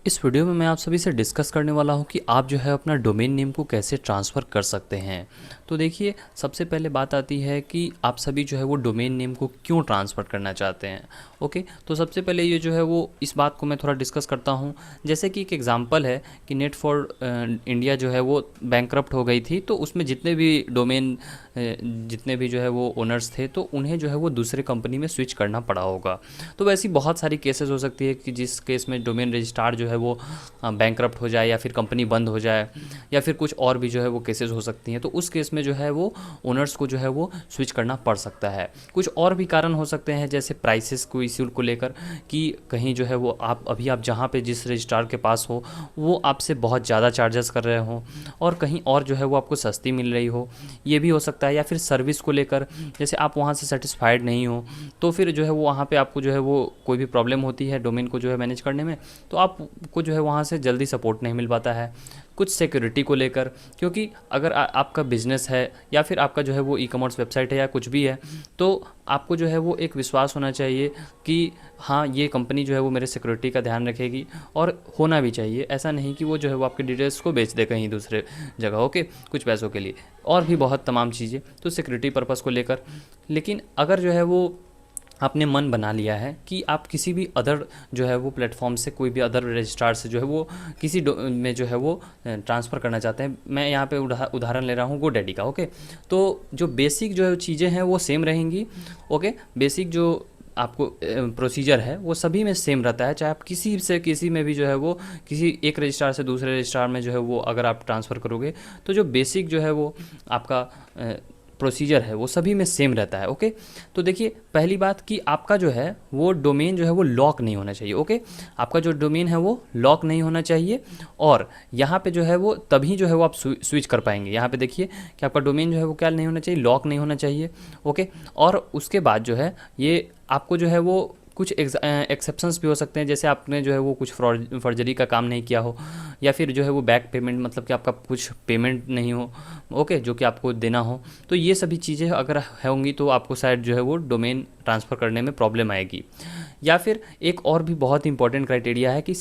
इस वीडियो में मैं आप सभी से डिस्कस करने वाला हूं कि आप जो है अपना डोमेन नेम को कैसे ट्रांसफ़र कर सकते हैं। तो देखिए, सबसे पहले बात आती है कि आप सभी जो है वो डोमेन नेम को क्यों ट्रांसफ़र करना चाहते हैं। ओके, तो सबसे पहले ये जो है वो इस बात को मैं थोड़ा डिस्कस करता हूं। जैसे कि एक एग्जांपल है कि नेट फॉर इंडिया जो है वो बैंकरप्ट हो गई थी, तो उसमें जितने भी डोमेन जितने भी जो है वो ओनर्स थे, तो उन्हें जो है वो दूसरे कंपनी में स्विच करना पड़ा होगा। तो वैसी बहुत सारी केसेस हो सकती है कि जिस केस में डोमेन रजिस्ट्रार जो है वो बैंकरप्ट हो जाए या फिर कंपनी बंद हो जाए, या फिर कुछ और भी जो है वो केसेस हो सकती हैं। तो उस केस में जो है वो ओनर्स को जो है वो स्विच करना पड़ सकता है। कुछ और भी कारण हो सकते हैं, जैसे प्राइसेस को इश्यू को लेकर कि कहीं जो है वो आप जहाँ पे जिस रजिस्ट्रार के पास हो वो आपसे बहुत ज़्यादा चार्जेस कर रहे हो और कहीं और जो है वो आपको सस्ती मिल रही हो, ये भी हो सकता है। या फिर सर्विस को लेकर, जैसे आप वहाँ से सेटिस्फाइड नहीं हो, तो फिर जो है वो वहाँ पे आपको जो है वो कोई भी प्रॉब्लम होती है डोमेन को जो है मैनेज करने में, तो आपको जो है वहाँ से जल्दी सपोर्ट नहीं मिल पाता है। कुछ सिक्योरिटी को लेकर, क्योंकि अगर आपका बिजनेस है या फिर आपका जो है वो ई-कॉमर्स वेबसाइट है या कुछ भी है, तो आपको जो है वो एक विश्वास होना चाहिए कि हाँ, ये कंपनी जो है वो मेरे सिक्योरिटी का ध्यान रखेगी, और होना भी चाहिए। ऐसा नहीं कि वो जो है वो आपके डिटेल्स को बेच दे कहीं दूसरे जगह, ओके, कुछ पैसों के लिए, और भी बहुत तमाम चीज़ें तो सिक्योरिटी पर्पज़ को लेकर। लेकिन अगर जो है वो आपने मन बना लिया है कि आप किसी भी अदर जो है वो प्लेटफॉर्म से, कोई भी अदर रजिस्ट्रार से जो है वो किसी में जो है वो ट्रांसफ़र करना चाहते हैं, मैं यहाँ पे उदाहरण ले रहा हूँ गोडैडी का, ओके। तो जो बेसिक जो है चीज़ें हैं वो सेम रहेंगी, ओके। बेसिक जो आपको प्रोसीजर है वो सभी में सेम रहता है, चाहे आप किसी से किसी में भी जो है वो किसी एक रजिस्ट्रार से दूसरे रजिस्ट्रार में जो है वो अगर आप ट्रांसफ़र करोगे, तो जो बेसिक जो है वो आपका प्रोसीजर है वो सभी में सेम रहता है, ओके। तो देखिए, पहली बात कि आपका जो है वो डोमेन जो है वो लॉक नहीं होना चाहिए, ओके। आपका जो डोमेन है वो लॉक नहीं होना चाहिए, और यहाँ पे जो है वो तभी जो है वो आप स्विच कर पाएंगे। यहाँ पे देखिए कि आपका डोमेन जो है वो क्या नहीं होना चाहिए, लॉक नहीं होना चाहिए, ओके। और उसके बाद जो है ये आपको जो है वो कुछ एक्सेप्शंस भी हो सकते हैं, जैसे आपने जो है वो कुछ फर्जरी का काम नहीं किया हो, या फिर जो है वो बैक पेमेंट, मतलब कि आपका कुछ पेमेंट नहीं हो, ओके, जो कि आपको देना हो। तो ये सभी चीज़ें अगर होंगी तो आपको शायद जो है वो डोमेन ट्रांसफ़र करने में प्रॉब्लम आएगी। या फिर एक और भी बहुत इंपॉर्टेंट क्राइटेरिया है कि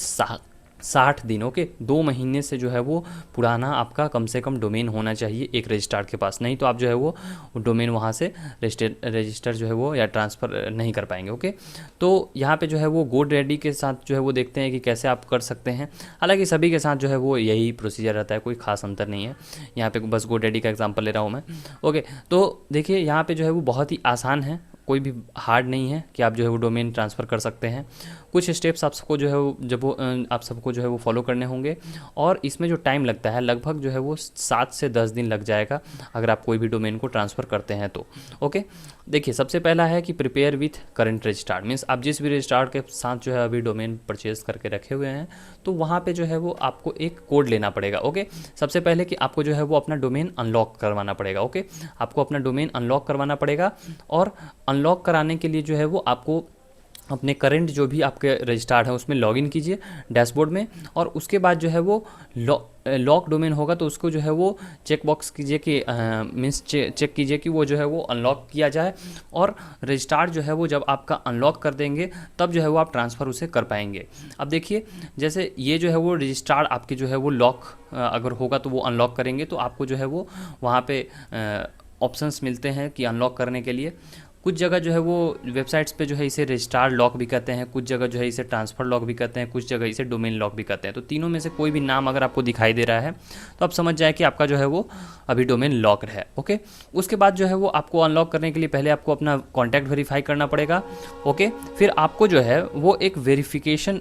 60 दिन, ओके, 2 महीने से जो है वो पुराना आपका कम से कम डोमेन होना चाहिए एक रजिस्ट्रार के पास, नहीं तो आप जो है वो डोमेन वहाँ से रजिस्टर जो है वो या ट्रांसफ़र नहीं कर पाएंगे, ओके। तो यहाँ पे जो है वो गोडैडी के साथ जो है वो देखते हैं कि कैसे आप कर सकते हैं। हालांकि सभी के साथ जो है वो यही प्रोसीजर रहता है, कोई खास अंतर नहीं है। यहाँ पे बस गोडैडी का एग्जांपल ले रहा हूँ मैं, ओके। तो देखिए, यहाँ पे जो है वो बहुत ही आसान है, कोई भी हार्ड नहीं है कि आप जो है वो डोमेन ट्रांसफ़र कर सकते हैं। कुछ स्टेप्स आप सबको जो है वो आप सबको जो है वो फॉलो करने होंगे, और इसमें जो टाइम लगता है लगभग जो है वो 7 से 10 दिन लग जाएगा अगर आप कोई भी डोमेन को ट्रांसफ़र करते हैं तो, ओके। देखिए, सबसे पहला है कि prepare with current registrar, means आप जिस भी रजिस्ट्रार के साथ जो है अभी डोमेन परचेज करके रखे हुए हैं, तो वहाँ पे जो है वो आपको एक कोड लेना पड़ेगा, ओके। सबसे पहले कि आपको जो है वो अपना डोमेन अनलॉक करवाना पड़ेगा, ओके। आपको अपना डोमेन अनलॉक करवाना पड़ेगा, और अनलॉक कराने के लिए जो है वो आपको अपने करंट जो भी आपके रजिस्टार्ड है उसमें लॉगिन कीजिए डैशबोर्ड में, और उसके बाद जो है वो लॉक डोमेन होगा तो उसको जो है वो चेक बॉक्स कीजिए कि मीन्स चेक कीजिए कि वो जो है वो अनलॉक किया जाए, और रजिस्टार जो है वो जब आपका अनलॉक कर देंगे तब जो है वो आप ट्रांसफ़र उसे कर पाएंगे। अब देखिए, जैसे ये जो है वो रजिस्टार आपके जो है वो लॉक अगर होगा तो वो अनलॉक करेंगे, तो आपको जो है वो वहाँ पे ऑप्शंस मिलते हैं कि अनलॉक करने के लिए। कुछ जगह जो है वो वेबसाइट्स पे जो है इसे रजिस्ट्रार लॉक भी कहते हैं, कुछ जगह जो है इसे ट्रांसफ़र लॉक भी कहते हैं, कुछ जगह इसे डोमेन लॉक भी कहते हैं। तो तीनों में से कोई भी नाम अगर आपको दिखाई दे रहा है तो आप समझ जाए कि आपका जो है वो अभी डोमेन लॉक है, ओके। उसके बाद जो है वो आपको अनलॉक करने के लिए पहले आपको अपना कॉन्टैक्ट वेरीफाई करना पड़ेगा, ओके। फिर आपको जो है वो एक वेरिफिकेशन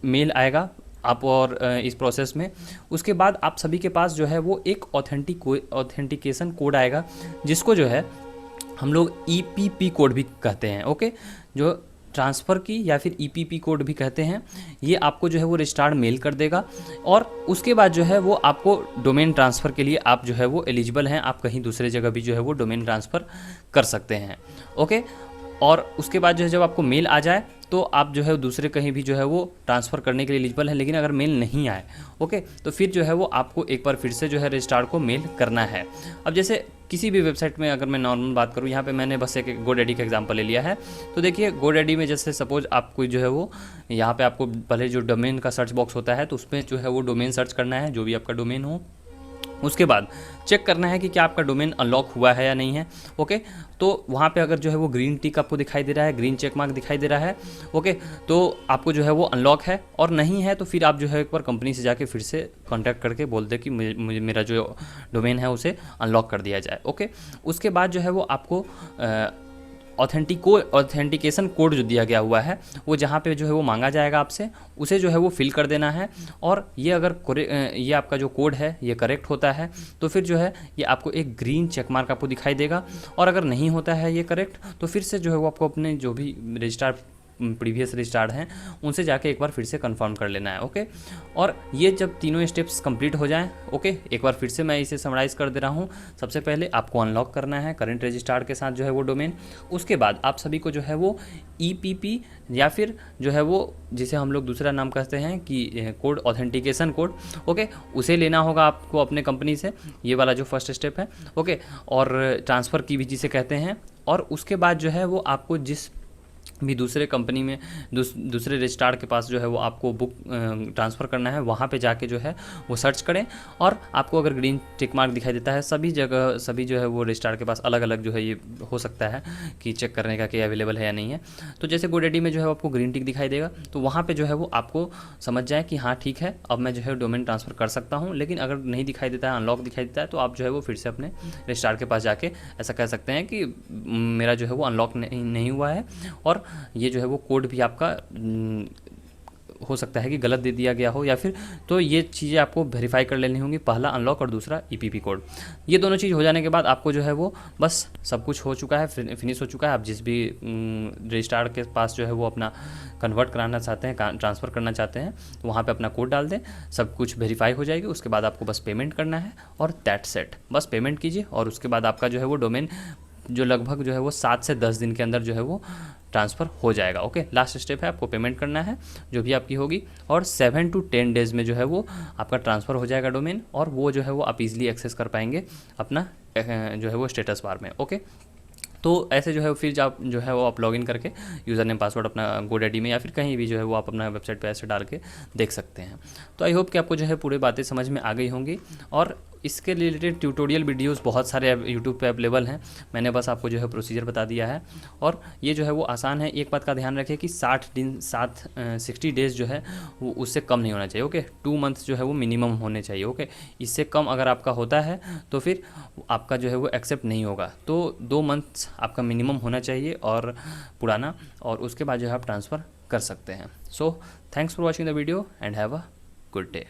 मेल आएगा आप और इस प्रोसेस में। उसके बाद आप सभी के पास जो है वो एक ऑथेंटिकेशन कोड आएगा, जिसको जो है हम लोग EPP कोड भी कहते हैं, ओके। जो ट्रांसफ़र की या फिर EPP कोड भी कहते हैं, ये आपको जो है वो रजिस्ट्रार मेल कर देगा, और उसके बाद जो है वो आपको डोमेन ट्रांसफ़र के लिए आप जो है वो एलिजिबल हैं, आप कहीं दूसरे जगह भी जो है वो डोमेन ट्रांसफ़र कर सकते हैं, ओके। और उसके बाद जो है जब आपको मेल आ जाए तो आप जो है दूसरे कहीं भी जो है वो ट्रांसफ़र करने के लिए एलिजिबल है। लेकिन अगर मेल नहीं आए, ओके, तो फिर जो है वो आपको एक बार फिर से जो है रजिस्ट्रार को मेल करना है। अब जैसे किसी भी वेबसाइट में अगर मैं नॉर्मल बात करूँ, यहाँ पे मैंने बस एक गोडैडी का एग्जांपल ले लिया है। तो देखिए गोडैडी में जैसे सपोज आपको जो है वो यहाँ पे आपको पहले जो डोमेन का सर्च बॉक्स होता है तो उसमें जो है वो डोमेन सर्च करना है, जो भी आपका डोमेन हो। उसके बाद चेक करना है कि क्या आपका डोमेन अनलॉक हुआ है या नहीं है, ओके। तो वहाँ पे अगर जो है वो ग्रीन टिक आपको दिखाई दे रहा है, ग्रीन चेक मार्क दिखाई दे रहा है, ओके, तो आपको जो है वो अनलॉक है। और नहीं है तो फिर आप जो है एक बार कंपनी से जाके फिर से कांटेक्ट करके बोल दे कि मुझे मेरा जो डोमेन है उसे अनलॉक कर दिया जाए, ओके। उसके बाद जो है वो आपको ऑथेंटिकेशन कोड जो दिया गया हुआ है वो जहाँ पे जो है वो मांगा जाएगा आपसे, उसे जो है वो फिल कर देना है। और ये अगर ये आपका जो कोड है ये करेक्ट होता है तो फिर जो है ये आपको एक ग्रीन चेक मार्क आपको दिखाई देगा। और अगर नहीं होता है ये करेक्ट तो फिर से जो है वो आपको अपने जो भी रजिस्ट्रार प्रीवियस रजिस्ट्रार्ड हैं उनसे जाके एक बार फिर से कंफर्म कर लेना है, ओके। और ये जब तीनों स्टेप्स कंप्लीट हो जाएं, ओके, एक बार फिर से मैं इसे समराइज़ कर दे रहा हूँ। सबसे पहले आपको अनलॉक करना है करंट रजिस्ट्रार के साथ जो है वो डोमेन। उसके बाद आप सभी को जो है वो EPP या फिर जो है वो जिसे हम लोग दूसरा नाम कहते हैं कि कोड ऑथेंटिकेशन कोड, ओके, उसे लेना होगा आपको अपने कंपनी से। ये वाला जो फर्स्ट स्टेप है, ओके। और ट्रांसफ़र की भी जिसे कहते हैं। और उसके बाद जो है वो आपको जिस भी दूसरे कंपनी में दूसरे रजिस्ट्रार के पास जो है वो आपको बुक ट्रांसफ़र करना है, वहाँ पे जाके जो है वो सर्च करें। और आपको अगर ग्रीन टिक मार्क दिखाई देता है, सभी जगह सभी जो है वो रजिस्ट्रार के पास अलग अलग जो है ये हो सकता है कि चेक करने का कि अवेलेबल है या नहीं है। तो जैसे गोडैडी में जो है आपको ग्रीन टिक दिखाई देगा तो वहाँ पर जो है वो आपको समझ जाए कि हाँ ठीक है, अब मैं जो है डोमेन ट्रांसफ़र कर सकता हूँ। लेकिन अगर नहीं दिखाई देता है, अनलॉक दिखाई देता है, तो आप जो है वो फिर से अपने रजिस्ट्रार के पास जाके ऐसा कह सकते हैं कि मेरा जो है वो अनलॉक नहीं हुआ है और ये जो है वो कोड भी आपका हो सकता है कि गलत दे दिया गया हो, या फिर तो ये चीज़ें आपको वेरीफाई कर लेनी होंगी, पहला अनलॉक और दूसरा EPP कोड। ये दोनों चीज़ हो जाने के बाद आपको जो है वो बस सब कुछ हो चुका है, फिनिश हो चुका है। आप जिस भी रजिस्ट्रार के पास जो है वो अपना कन्वर्ट कराना चाहते हैं, ट्रांसफ़र करना चाहते हैं, तो वहाँ पे अपना कोड डाल दें, सब कुछ वेरीफाई हो जाएगी। उसके बाद आपको बस पेमेंट करना है और दैट्स इट। बस पेमेंट कीजिए और उसके बाद आपका जो है वो डोमेन जो लगभग जो है वो 7 से 10 दिन के अंदर जो है वो ट्रांसफ़र हो जाएगा, ओके। लास्ट स्टेप है आपको पेमेंट करना है जो भी आपकी होगी, और 7 to 10 डेज़ में जो है वो आपका ट्रांसफ़र हो जाएगा डोमेन, और वो जो है वो आप इजीली एक्सेस कर पाएंगे अपना जो है वो स्टेटस बार में, ओके। तो ऐसे जो है फिर आप जो है वो आप लॉगिन करके यूज़र नेम पासवर्ड अपना गोडैडी में या फिर कहीं भी जो है वो आप अपना वेबसाइट पे ऐसे डाल के देख सकते हैं। तो आई होप कि आपको जो है पूरी बातें समझ में आ गई होंगी। और इसके रिलेटेड ट्यूटोरियल वीडियोस बहुत सारे यूट्यूब पे अवेलेबल हैं। मैंने बस आपको जो है प्रोसीजर बता दिया है और ये जो है वो आसान है। एक बात का ध्यान रखें कि 60 डेज़ जो है वो उससे कम नहीं होना चाहिए, ओके। 2 मंथ जो है वो मिनिमम होने चाहिए, ओके। इससे कम अगर आपका होता है तो फिर आपका जो है वो एक्सेप्ट नहीं होगा। तो 2 मंथ्स आपका मिनिमम होना चाहिए और पुराना, और उसके बाद जो है आप ट्रांसफ़र कर सकते हैं। So thanks for watching the video and have a good day.